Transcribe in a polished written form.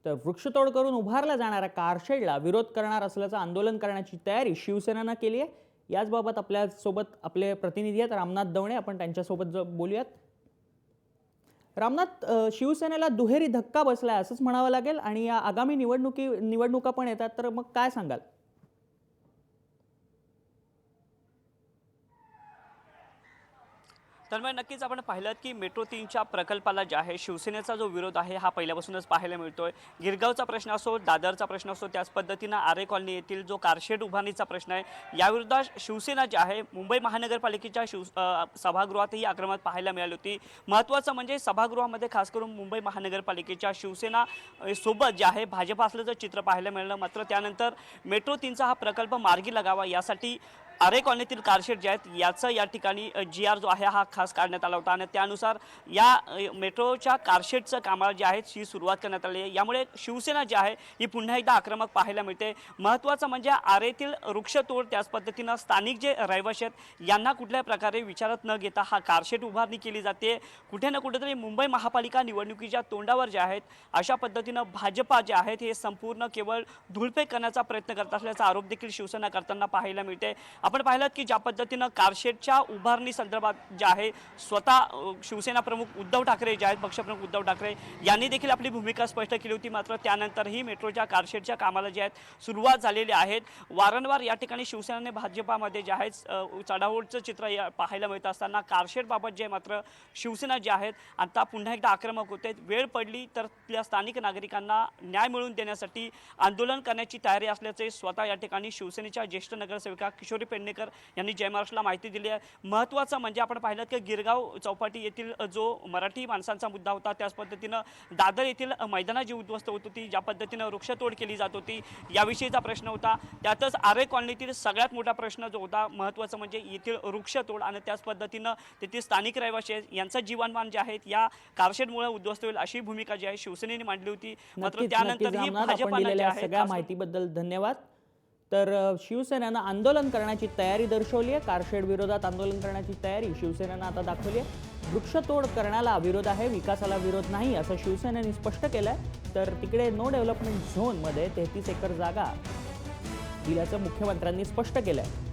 तर वृक्षतोड करून उभारल्या जाणाऱ्या कारशेडला विरोध करणार असल्याचं आंदोलन करण्याची तयारी शिवसेनेनं केली आहे। याचबाबत आपल्यासोबत आपले प्रतिनिधी आहेत रामनाथ दवणे, आपण त्यांच्यासोबत बोलूयात। रामनाथ, शिवसेनेला दुहेरी धक्का बसलाय असंच म्हणावं लागेल आणि या आगामी निवडणुका पण येतात, तर मग काय सांगाल? तर मग नक्कीच आपण पाहिलं की मेट्रो 3च्या प्रकल्पाला जे आहे शिवसेनेचा जो विरोध आहे हा पहिल्यापासूनच पाहायला मिळतोय। गिरगावचा प्रश्न असो, दादरचा प्रश्न असो, त्याच पद्धतीनं आरे कॉलनी येथील जो कारशेड उभारणीचा प्रश्न आहे याविरोधात शिवसेना जी आहे मुंबई महानगरपालिकेच्या सभागृहातही आक्रमक पाहायला मिळाली होती। महत्त्वाचं म्हणजे सभागृहामध्ये खास करून मुंबई महानगरपालिकेच्या शिवसेना सोबत जे आहे भाजप असल्याचं चित्र पाहायला मिळालं। मात्र त्यानंतर मेट्रो 3चा हा प्रकल्प मार्गी लागावा यासाठी आरे कॉलनीतील कारशेड जे आहेत याचं या ठिकाणी GR जो आहे हा खास काढण्यात आला होता आणि त्यानुसार या मेट्रोच्या कारशेडचं कामाला जे आहे ही सुरुवात करण्यात आली आहे। यामुळे शिवसेना जी आहे ही पुन्हा एकदा आक्रमक पाहायला मिळते। महत्त्वाचं म्हणजे आरेतील वृक्षतोड, त्याच पद्धतीनं स्थानिक जे रहिवासी आहेत यांना कुठल्या प्रकारे विचारात न घेता हा कारशेड उभारणी केली जाते। कुठे ना कुठेतरी मुंबई महापालिका निवडणुकीच्या तोंडावर जे आहेत अशा पद्धतीनं भाजपा जे आहेत हे संपूर्ण केवळ धूळफेक करण्याचा प्रयत्न करत असल्याचा आरोप देखील शिवसेना करताना पाहायला मिळते। आपण पाहिलं की ज्या पद्धतीनं कारशेडच्या उभारणी संदर्भात जे आहे स्वतः शिवसेना प्रमुख उद्धव ठाकरे जे आहेत, पक्षप्रमुख उद्धव ठाकरे यांनी देखील आपली भूमिका स्पष्ट केली होती। मात्र त्यानंतरही मेट्रोच्या कारशेडच्या कामाला जे आहेत सुरुवात झालेली आहे। वारंवार या ठिकाणी शिवसेनेने भाजपामध्ये जे आहे चढाओढचं चित्र पाहायला मिळत असताना कारशेडबाबत जे मात्र शिवसेना जी आहेत आता पुन्हा एकदा आक्रमक होते। वेळ पडली तर आपल्या स्थानिक नागरिकांना न्याय मिळवून देण्यासाठी आंदोलन करण्याची तयारी असल्याचे स्वतः या ठिकाणी शिवसेनेच्या ज्येष्ठ नगरसेविका किशोरी पेडणेकर यांनी जय महाराष्ट्रला माहिती दिली आहे। महत्त्वाचं म्हणजे आपण पाहिलं की गिरगाव चौपाटी येथील जो मराठी माणसांचा मुद्दा होता, त्याच पद्धतीनं दादर येथील मैदाना जी उद्ध्वस्त होत होती, ज्या पद्धतीनं वृक्षतोड केली जात होती याविषयीचा प्रश्न होता। त्यातच आरे कॉलनीतील सगळ्यात मोठा प्रश्न जो होता महत्त्वाचं म्हणजे येथील वृक्षतोड आणि त्याच पद्धतीनं तेथील स्थानिक रहिवासी यांचं जीवनमान जे आहे या कारशेडमुळे उद्ध्वस्त होईल अशी भूमिका जी आहे शिवसेनेने मांडली होती। मात्र त्यानंतरही भाजपाने सगळ्या माहितीबद्दल धन्यवाद। तर शिवसेनेनं आंदोलन करण्याची तयारी दर्शवली आहे। कारशेड विरोधात आंदोलन करण्याची तयारी शिवसेनेनं आता दाखवली आहे। वृक्षतोड करण्याला विरोध आहे, विकासाला विरोध नाही असं शिवसेनेने स्पष्ट केलंय। तर तिकडे नो डेव्हलपमेंट झोनमध्ये 33 एकर जागा दिल्याचं मुख्यमंत्र्यांनी स्पष्ट केलंय।